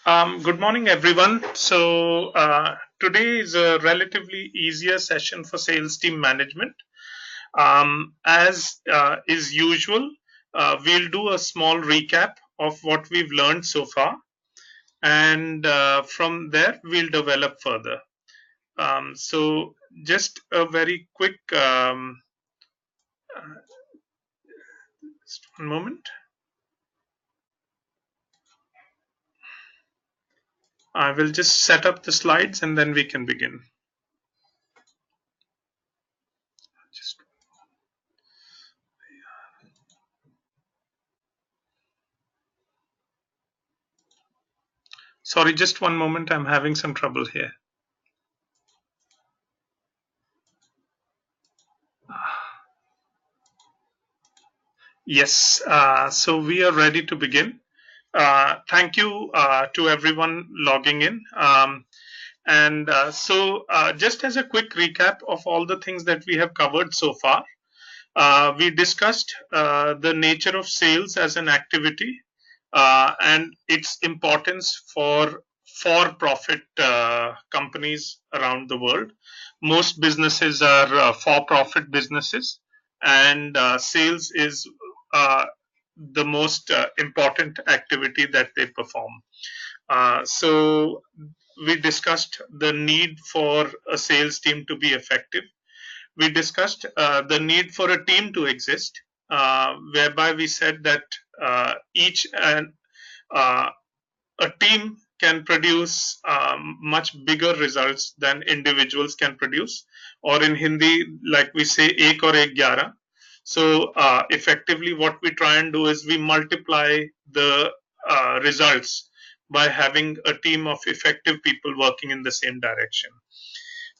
Good morning, everyone. Today is a relatively easier session for sales team management. As is usual, we'll do a small recap of what we've learned so far, and from there, we'll develop further. Just a very quick just one moment. I will just set up the slides and then we can begin. Just Sorry, just one moment. I'm having some trouble here. Yes, so we are ready to begin. Thank you to everyone logging in. Just as a quick recap of all the things that we have covered so far, we discussed the nature of sales as an activity and its importance for for-profit companies around the world. Most businesses are for-profit businesses, and sales is uh, the most important activity that they perform. So we discussed the need for a sales team to be effective. We discussed the need for a team to exist, whereby we said that each and uh, a team can produce much bigger results than individuals can produce, or in Hindi, like we say, ek or ek gyara. So effectively, what we try and do is we multiply the results by having a team of effective people working in the same direction.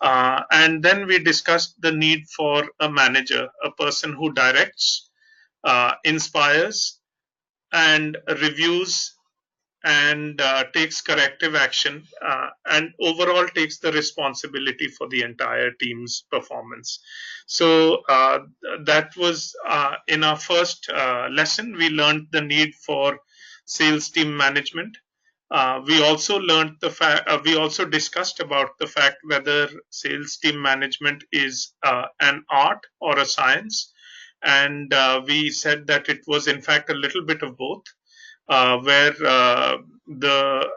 And then we discussed the need for a manager, a person who directs, inspires, and reviews and takes corrective action and overall takes the responsibility for the entire team's performance. So that was in our first lesson. We learned the need for sales team management. We also learned the fact. We also discussed about the fact whether sales team management is an art or a science, and we said that it was in fact a little bit of both, where the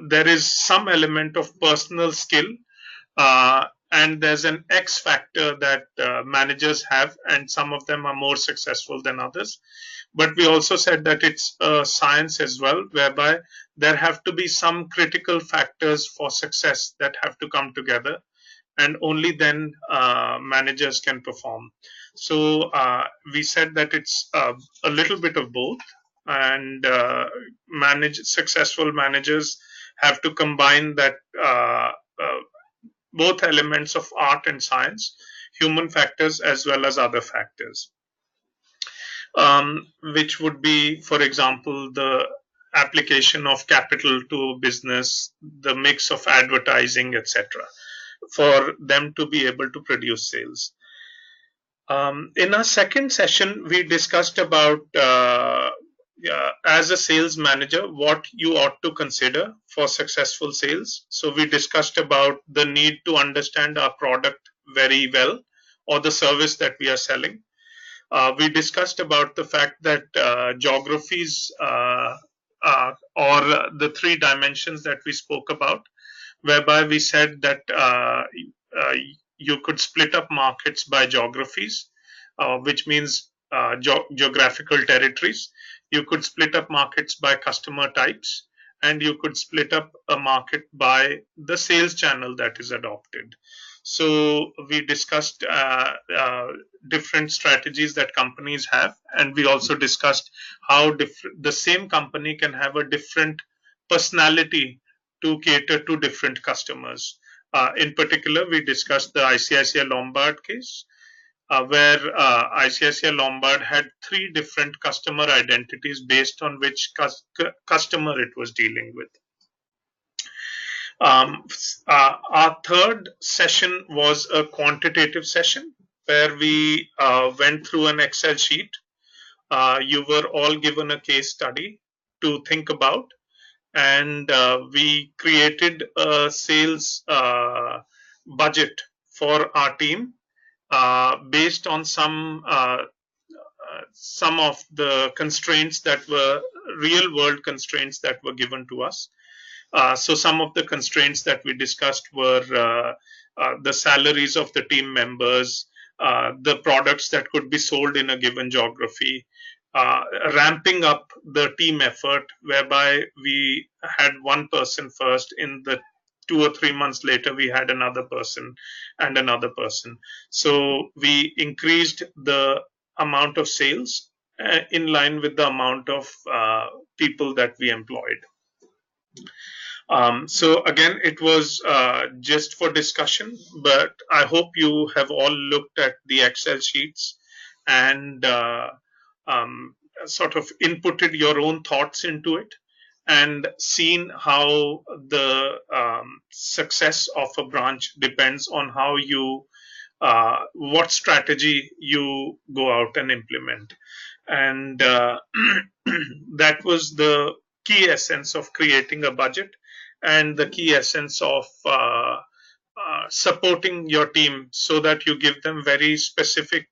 there is some element of personal skill, and there's an X factor that managers have, and some of them are more successful than others. But we also said that it's a science as well, whereby there have to be some critical factors for success that have to come together, and only then managers can perform. So we said that it's a little bit of both, and successful managers have to combine that uh, both elements of art and science, human factors as well as other factors, which would be, for example, the application of capital to business, the mix of advertising, etc., for them to be able to produce sales. In our second session, we discussed about as a sales manager what you ought to consider for successful sales. So we discussed about the need to understand our product very well or the service that we are selling. We discussed about the fact that geographies or the three dimensions that we spoke about, whereby we said that uh, you could split up markets by geographies, which means geographical territories. You could split up markets by customer types, and you could split up a market by the sales channel that is adopted. So we discussed different strategies that companies have, and we also discussed how the same company can have a different personality to cater to different customers. In particular, we discussed the ICICI Lombard case, where ICICI Lombard had three different customer identities based on which customer it was dealing with. Our third session was a quantitative session where we went through an Excel sheet. You were all given a case study to think about, and we created a sales budget for our team based on some of the constraints that were real world constraints that were given to us. So some of the constraints that we discussed were the salaries of the team members, the products that could be sold in a given geography, ramping up the team effort, whereby we had one person first. In the 2 or 3 months later, we had another person and another person. So we increased the amount of sales in line with the amount of people that we employed. So again, it was just for discussion, but I hope you have all looked at the Excel sheets and um, sort of inputted your own thoughts into it and seen how the success of a branch depends on how you what strategy you go out and implement. And that was the key essence of creating a budget and the key essence of supporting your team so that you give them very specific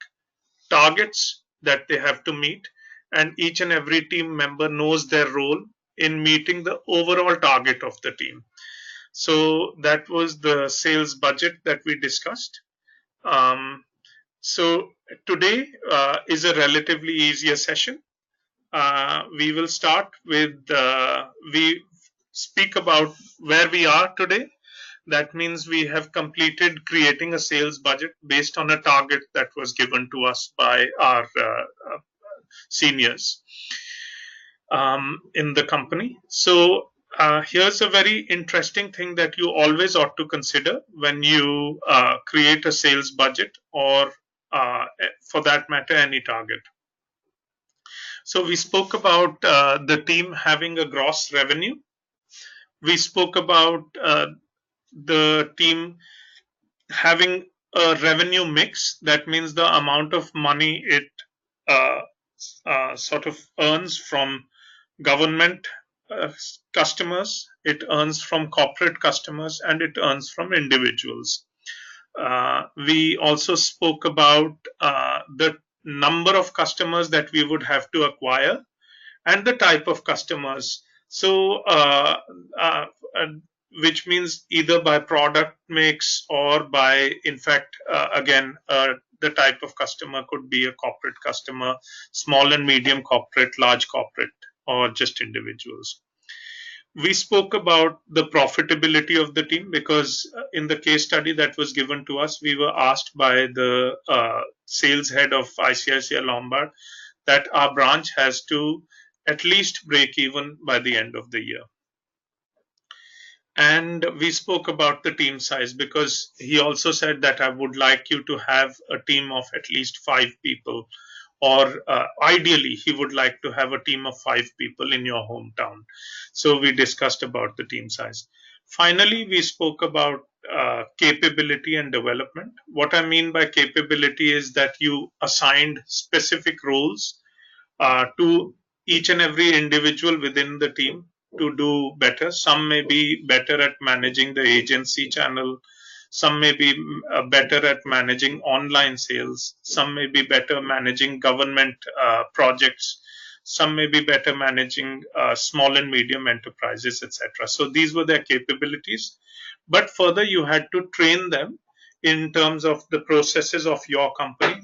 targets that they have to meet, and each and every team member knows their role in meeting the overall target of the team. So that was the sales budget that we discussed. So today is a relatively easier session. We will start with we speak about where we are today. That means we have completed creating a sales budget based on a target that was given to us by our seniors in the company. So here's a very interesting thing that you always ought to consider when you create a sales budget, or for that matter, any target. So we spoke about the team having a gross revenue. We spoke about the team having a revenue mix. That means the amount of money it uh, sort of earns from government customers, it earns from corporate customers, and it earns from individuals. We also spoke about the number of customers that we would have to acquire and the type of customers. So, which means either by product mix or by, in fact, again, the type of customer could be a corporate customer, small and medium corporate, large corporate, or just individuals. We spoke about the profitability of the team because in the case study that was given to us, we were asked by the sales head of ICICI Lombard that our branch has to at least break even by the end of the year. And we spoke about the team size because he also said that I would like you to have a team of at least 5 people, or ideally he would like to have a team of 5 people in your hometown. So we discussed about the team size. Finally, we spoke about capability and development. What I mean by capability is that you assigned specific roles to each and every individual within the team to do better. Some may be better at managing the agency channel. Some may be better at managing online sales. Some may be better managing government projects. Some may be better managing small and medium enterprises, etc. So these were their capabilities. But further, you had to train them in terms of the processes of your company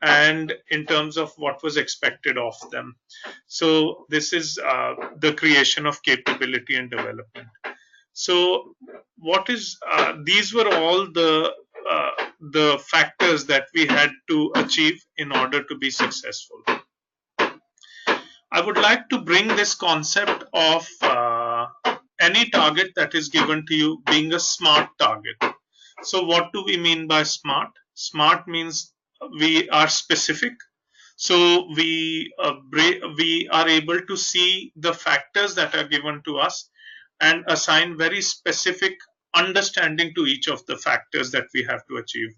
and in terms of what was expected of them. So this is the creation of capability and development. So what is these were all the factors that we had to achieve in order to be successful. I would like to bring this concept of any target that is given to you being a smart target. So what do we mean by smart? Smart means we are specific. So we are able to see the factors that are given to us and assign very specific understanding to each of the factors that we have to achieve.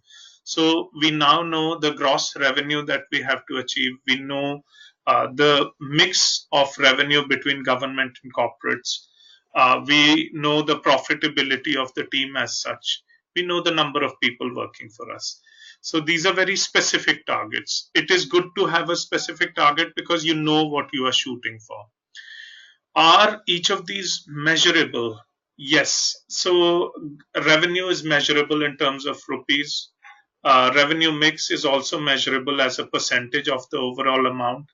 So we now know the gross revenue that we have to achieve. We know the mix of revenue between government and corporates. We know the profitability of the team as such. We know the number of people working for us. So these are very specific targets. It is good to have a specific target because you know what you are shooting for. Are each of these measurable? Yes. So revenue is measurable in terms of rupees. Revenue mix is also measurable as a percentage of the overall amount.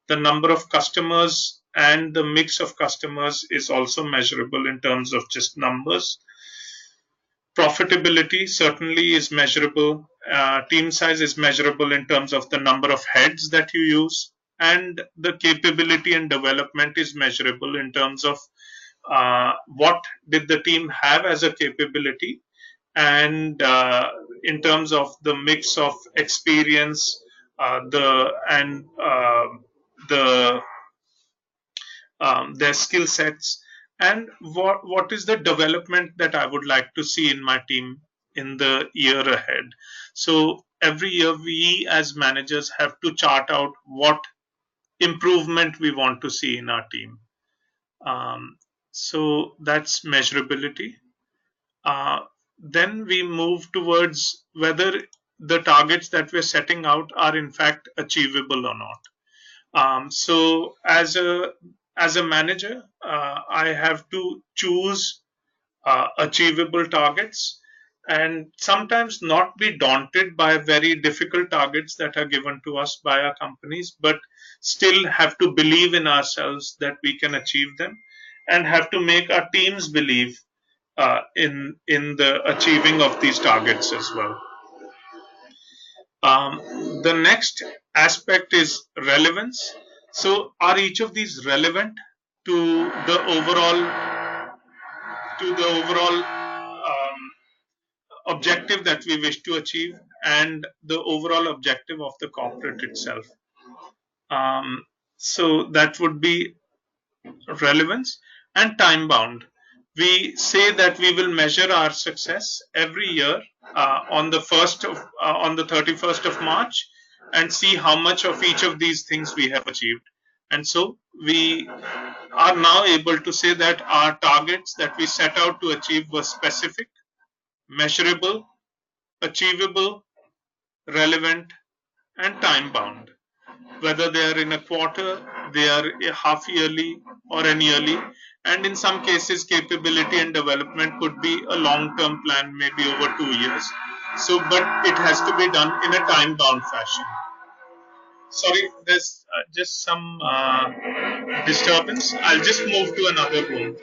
The number of customers and the mix of customers is also measurable in terms of just numbers. Profitability certainly is measurable. Team size is measurable in terms of the number of heads that you use. And the capability and development is measurable in terms of what did the team have as a capability, and in terms of the mix of experience, the their skill sets, and what is the development that I would like to see in my team in the year ahead. So every year we as managers have to chart out what improvement we want to see in our team. So that's measurability. Uh, then we move towards whether the targets that we're setting out are in fact achievable or not. So as a manager, I have to choose achievable targets and sometimes not be daunted by very difficult targets that are given to us by our companies, but still have to believe in ourselves that we can achieve them, and have to make our teams believe in the achieving of these targets as well. The next aspect is relevance. So, are each of these relevant to the overall objective that we wish to achieve and the overall objective of the corporate itself? So that would be relevance. And time bound. We say that we will measure our success every year on the 31st of March, and see how much of each of these things we have achieved. And so we are now able to say that our targets that we set out to achieve were specific, measurable, achievable, relevant, and time bound. Whether they are in a quarter, they are a half yearly or an yearly, and in some cases capability and development could be a long term plan, maybe over 2 years. So but it has to be done in a time bound fashion. Sorry, there's just some disturbance. I'll just move to another room.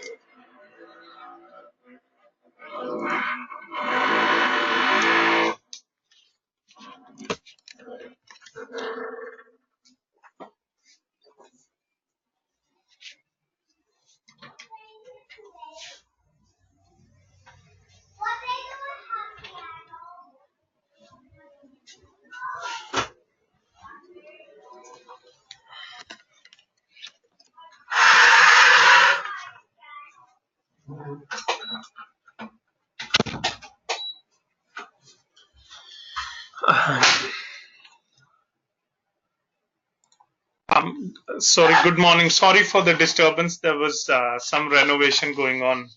Sorry, good morning. Sorry for the disturbance. There was some renovation going on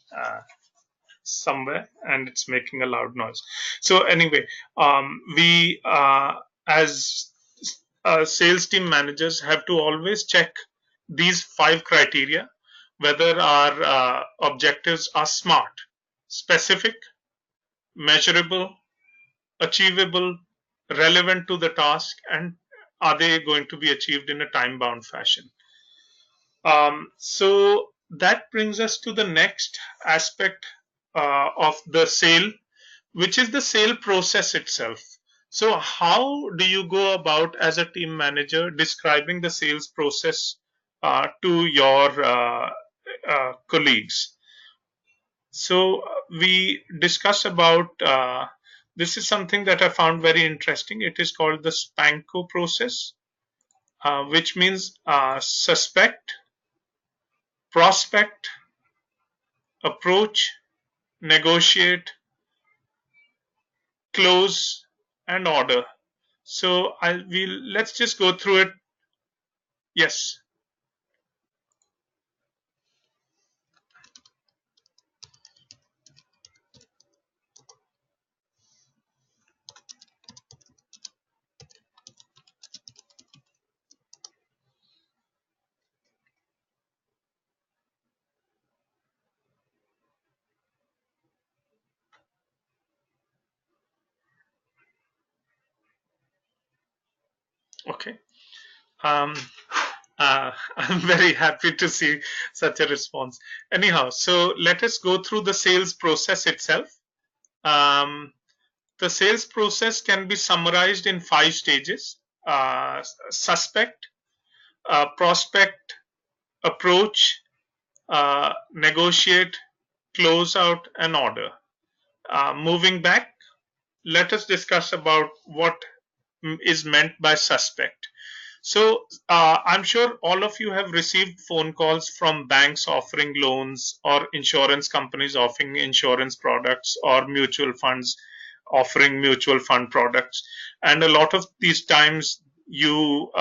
somewhere, and it's making a loud noise. So anyway, we as sales team managers have to always check these 5 criteria, whether our objectives are smart, specific, measurable, achievable, relevant to the task, and are they going to be achieved in a time bound fashion. So that brings us to the next aspect of the sale, which is the sale process itself. So, how do you go about as a team manager describing the sales process to your colleagues? So, we discuss about this is something that I found very interesting. It is called the SPANCO process, which means suspect, prospect, approach, negotiate, close, and order. So let's just go through it. Yes. Okay. Um, I'm very happy to see such a response. Anyhow, so let us go through the sales process itself. Um, the sales process can be summarized in 5 stages: suspect, prospect, approach, negotiate, close out, and order. Moving back, let us discuss about what is meant by suspect. So I'm sure all of you have received phone calls from banks offering loans, or insurance companies offering insurance products, or mutual funds offering mutual fund products. And a lot of these times you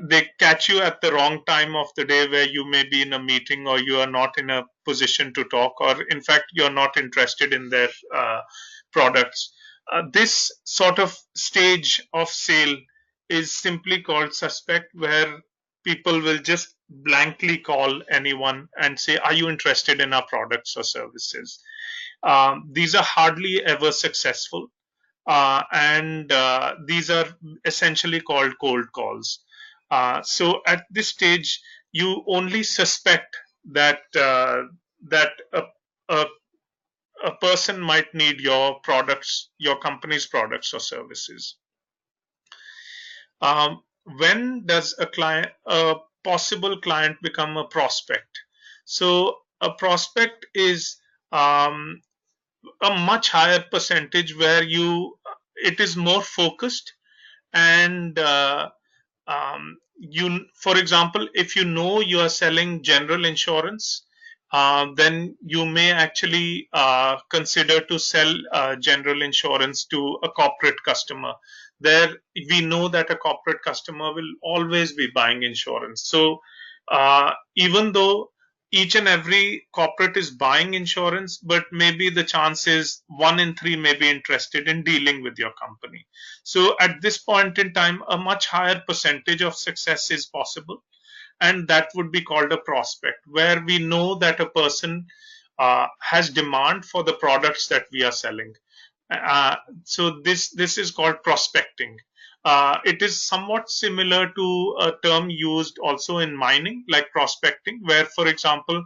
they catch you at the wrong time of the day, where you may be in a meeting, or you are not in a position to talk, or in fact you're not interested in their products. This sort of stage of sale is simply called suspect, where people will just blankly call anyone and say, are you interested in our products or services? These are hardly ever successful, and these are essentially called cold calls. So at this stage, you only suspect that that a, a person might need your products, your company's products or services. When does a possible client become a prospect? So a prospect is a much higher percentage, where it is more focused, and for example, if you know you are selling general insurance, then you may actually consider to sell general insurance to a corporate customer. There, we know that a corporate customer will always be buying insurance. So even though each and every corporate is buying insurance, but maybe the chance is 1 in 3 may be interested in dealing with your company. So at this point in time, a much higher percentage of success is possible, and that would be called a prospect, where we know that a person has demand for the products that we are selling. Uh, so this is called prospecting. It is somewhat similar to a term used also in mining, like prospecting, where, for example,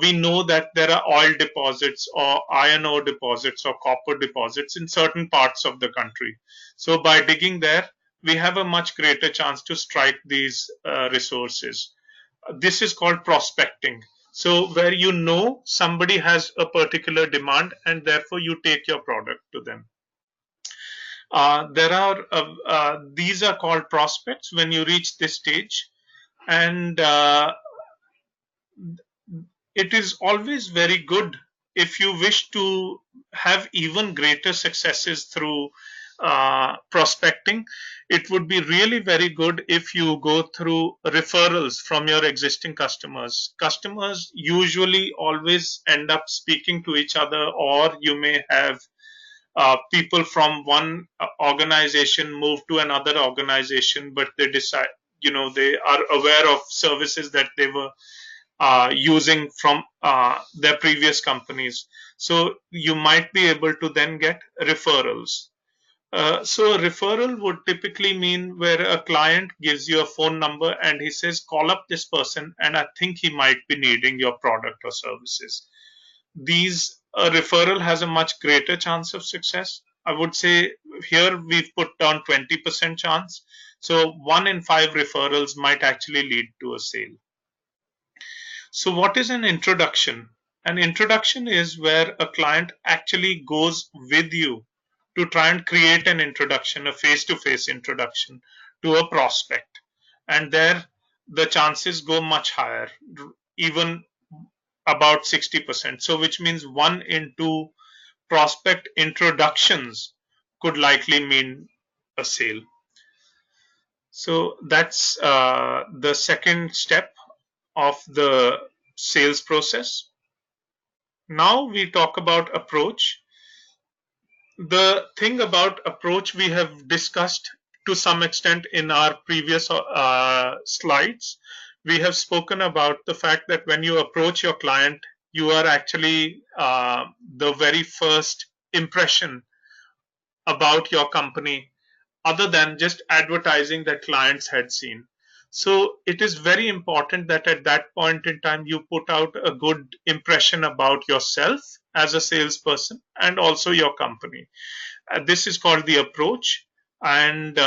we know that there are oil deposits, or iron ore deposits, or copper deposits in certain parts of the country. So by digging there, we have a much greater chance to strike these resources. This is called prospecting. So where you know somebody has a particular demand, and therefore you take your product to them. There are these are called prospects when you reach this stage, and it is always very good, if you wish to have even greater successes through prospecting. It would be really very good if you go through referrals from your existing customers. Customers usually always end up speaking to each other, or you may have people from one organization move to another organization, but they decide, they are aware of services that they were using from their previous companies. So you might be able to then get referrals. So a referral would typically mean where a client gives you a phone number and he says, call up this person, and I think he might be needing your product or services. These A referral has a much greater chance of success. I would say here we've put down 20% chance. So 1 in 5 referrals might actually lead to a sale. So what is an introduction? An introduction is where a client actually goes with you to try and create an introduction, a face-to-face introduction to a prospect. And there the chances go much higher, even about 60%. So which means 1 in 2 prospect introductions could likely mean a sale. So that's the second step of the sales process. Now we talk about approach. The thing about approach we have discussed to some extent in our previous slides. We have spoken about the fact that when you approach your client, you are actually the very first impression about your company other than just advertising that clients had seen. So it is very important that at that point in time you put out a good impression about yourself as a salesperson and also your company. This is called the approach. And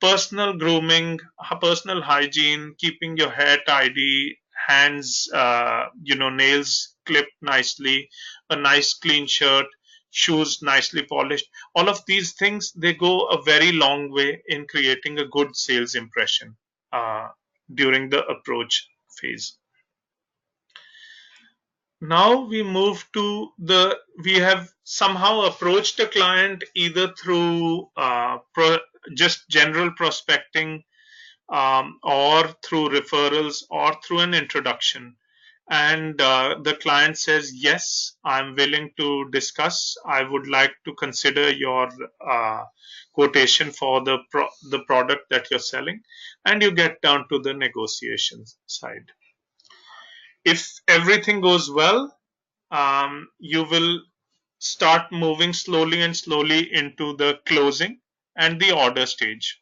personal grooming, personal hygiene, keeping your hair tidy, hands, nails clipped nicely, a nice clean shirt, shoes nicely polished. All of these things, they go a very long way in creating a good sales impression uh, during the approach phase. Now we move to we have somehow approached a client either through just general prospecting, or through referrals or through an introduction. And the client says, yes, I'm willing to discuss. I would like to consider your quotation for the product that you're selling. And you get down to the negotiation side. If everything goes well, you will start moving slowly and slowly into the closing and the order stage.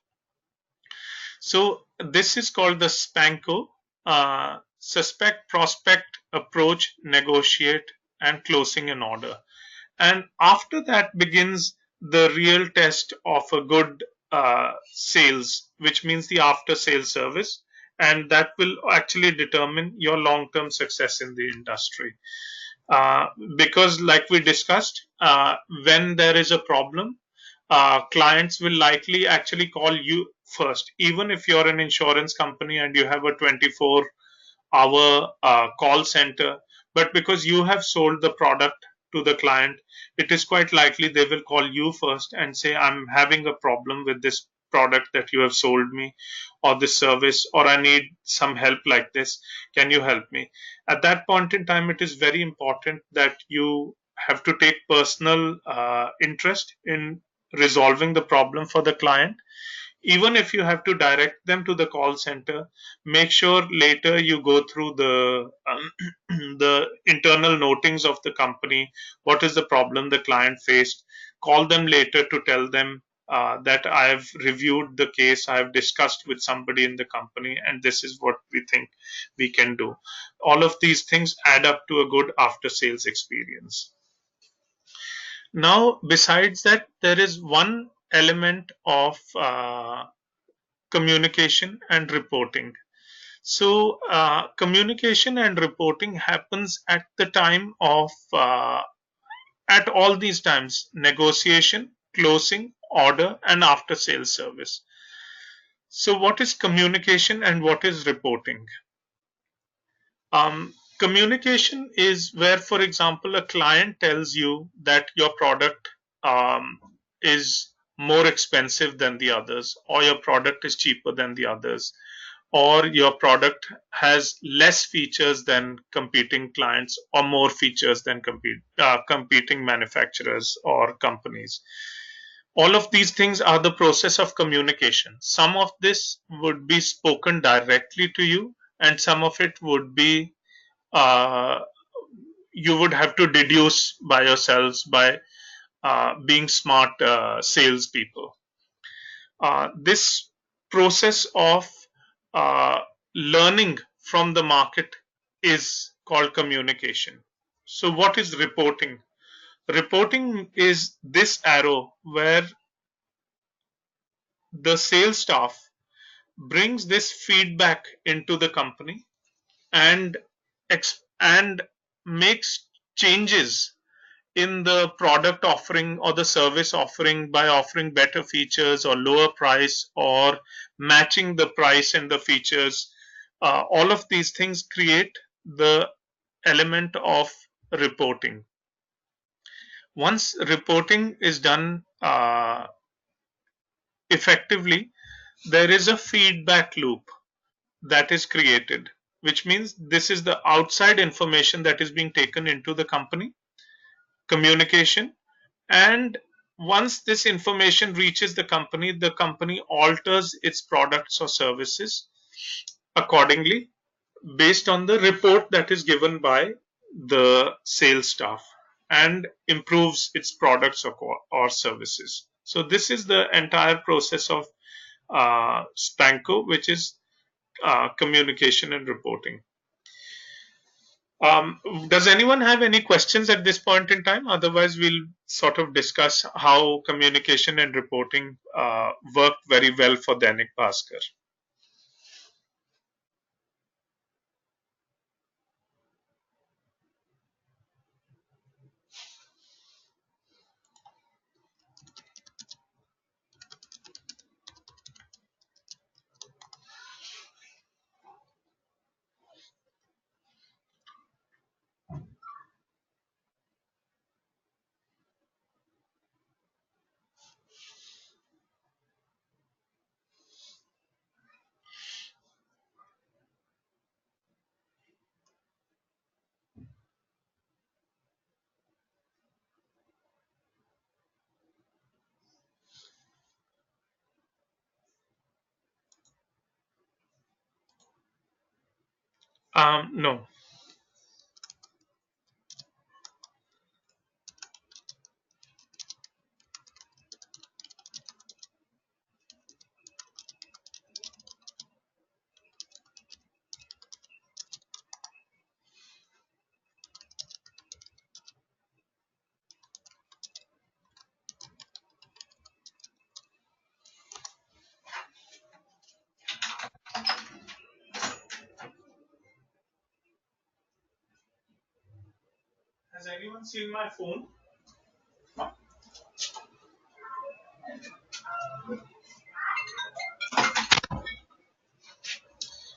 So this is called the SPANCO: suspect, prospect, approach, negotiate, and closing an order. And after that begins the real test of a good sales, which means the after sales service, and that will actually determine your long term success in the industry. Uh, because, like we discussed, when there is a problem, clients will likely actually call you first, even if you're an insurance company and you have a 24-hour call center. But because you have sold the product to the client, it is quite likely they will call you first and say, I'm having a problem with this product that you have sold me, or this service, or I need some help like this. Can you help me? At that point in time, it is very important that you have to take personal interest in resolving the problem for the client. Even if you have to direct them to the call center, make sure later you go through the internal notings of the company. What is the problem the client faced? Call them later to tell them that I have reviewed the case, I have discussed with somebody in the company, and this is what we think we can do. All of these things add up to a good after sales experience. Now, besides that, there is one element of communication and reporting. So, communication and reporting happens at the time of, at all these times: negotiation, closing, order, and after sales service. So, what is communication and what is reporting? Communication is where, for example, a client tells you that your product is more expensive than the others, or your product is cheaper than the others, or your product has less features than competing clients, or more features than competing manufacturers or companies. All of these things are the process of communication. Some of this would be spoken directly to you, and some of it would be uh, you would have to deduce by yourselves by being smart salespeople. This process of uh, learning from the market is called communication. So, what is reporting? Reporting is this arrow where the sales staff brings this feedback into the company and and makes changes in the product offering or the service offering by offering better features or lower price or matching the price and the features. All of these things create the element of reporting. Once reporting is done effectively, there is a feedback loop that is created, which means this is the outside information that is being taken into the company, communication, and once this information reaches the company alters its products or services accordingly based on the report that is given by the sales staff and improves its products or services. So this is the entire process of Spanko, which is communication and reporting. Does anyone have any questions at this point in time? Otherwise, we'll sort of discuss how communication and reporting worked very well for Dainik Bhaskar. No. Has anyone seen my phone?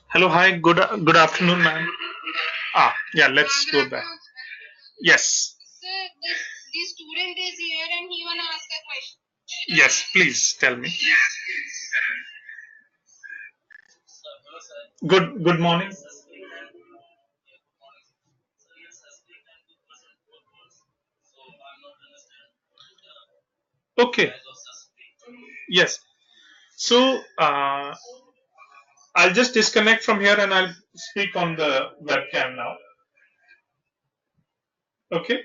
Hello, hi, good afternoon, ma'am. Yeah, let's go back. Yes. Sir, the student is here and he wanna ask a question. Yes, please tell me. Good morning. Okay. Yes. So I'll just disconnect from here and I'll speak on the webcam now. Okay.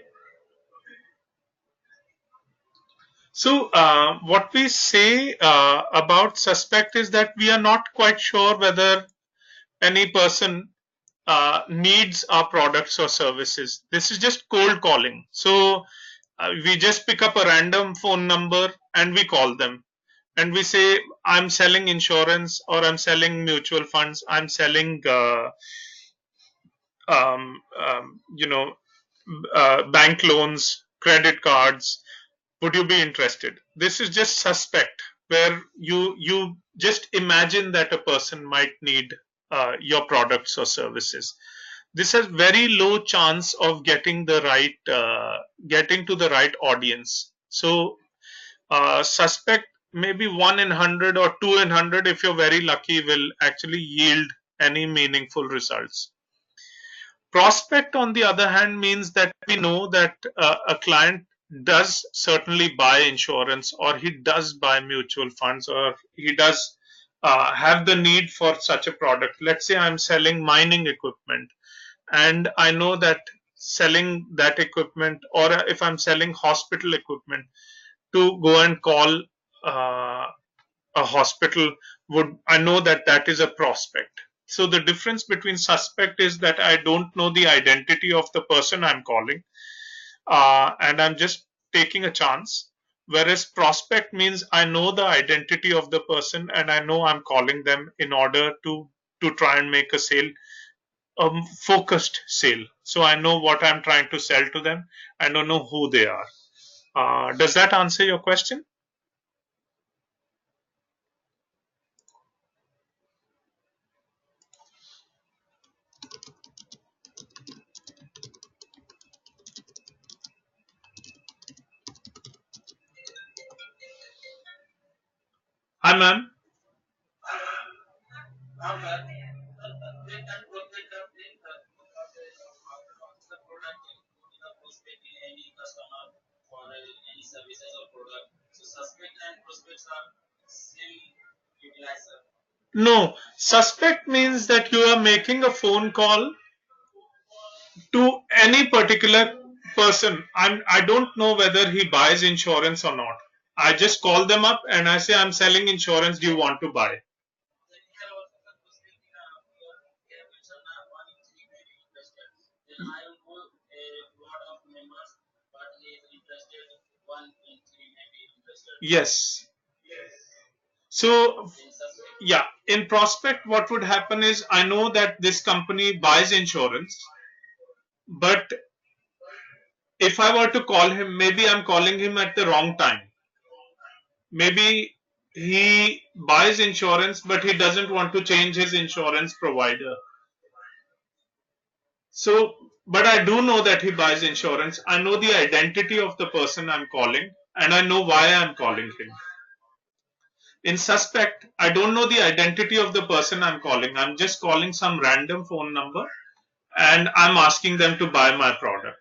So what we say about suspect is that we are not quite sure whether any person needs our products or services. This is just cold calling. So we just pick up a random phone number and we call them. And we say, I'm selling insurance or I'm selling mutual funds, I'm selling, you know, bank loans, credit cards. Would you be interested? This is just suspect, where you just imagine that a person might need your products or services. This has very low chance of getting the right getting to the right audience. So suspect maybe 1 in 100 or 2 in 100, if you're very lucky, will actually yield any meaningful results. Prospect, on the other hand, means that we know that a client does certainly buy insurance, or he does buy mutual funds, or he does have the need for such a product. Let's say I'm selling mining equipment, and I know that selling that equipment, or if I'm selling hospital equipment, to go and call uh, a hospital, would I know that that is a prospect. So the difference between suspect is that I don't know the identity of the person I'm calling, and I'm just taking a chance. Whereas prospect means I know the identity of the person and I know I'm calling them in order to try and make a sale, a focused sale. So I know what I'm trying to sell to them. I don't know who they are. Does that answer your question? Hi, ma'am. No, suspect means that you are making a phone call to any particular person. I don't know whether he buys insurance or not. I just call them up and I say, I'm selling insurance. Do you want to buy? Yes. So, yeah, in prospect, what would happen is I know that this company buys insurance, but if I were to call him, maybe I'm calling him at the wrong time. Maybe he buys insurance, but he doesn't want to change his insurance provider. So, but I do know that he buys insurance. I know the identity of the person I'm calling, and I know why I'm calling him. In suspect, I don't know the identity of the person I'm calling. I'm just calling some random phone number and I'm asking them to buy my product.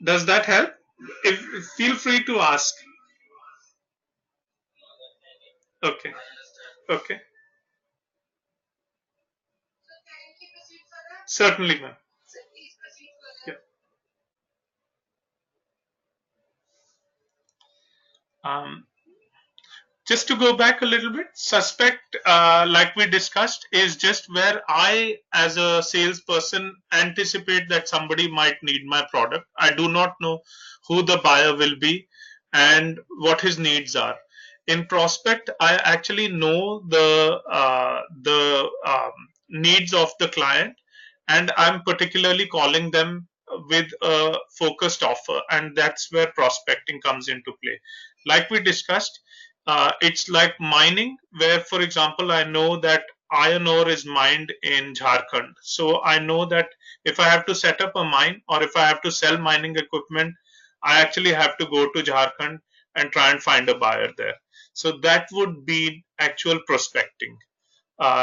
Does that help? If feel free to ask. Okay. Okay. Certainly, ma'am. Yeah. Um, just to go back a little bit, suspect, like we discussed, is just where I, as a salesperson, anticipate that somebody might need my product. I do not know who the buyer will be and what his needs are. In prospect, I actually know the needs of the client, and I'm particularly calling them with a focused offer, and that's where prospecting comes into play. Like we discussed, it's like mining, where, for example, I know that iron ore is mined in Jharkhand. So I know that if I have to set up a mine or if I have to sell mining equipment, I actually have to go to Jharkhand and try and find a buyer there. So that would be actual prospecting.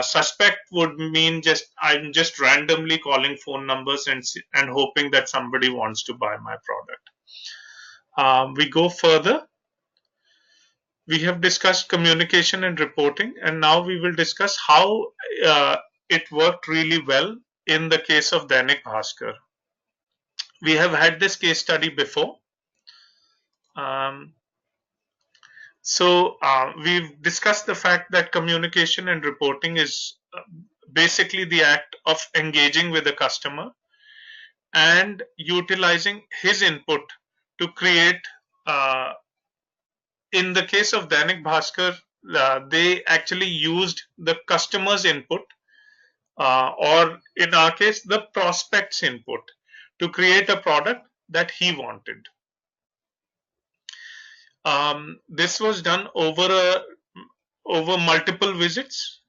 Suspect would mean just I'm just randomly calling phone numbers and hoping that somebody wants to buy my product. We go further. We have discussed communication and reporting, and now we will discuss how it worked really well in the case of Dainik Bhaskar. We have had this case study before. Um, so we've discussed the fact that communication and reporting is basically the act of engaging with the customer and utilizing his input to create in the case of Dainik Bhaskar, they actually used the customer's input, or in our case, the prospect's input, to create a product that he wanted. This was done over multiple visits.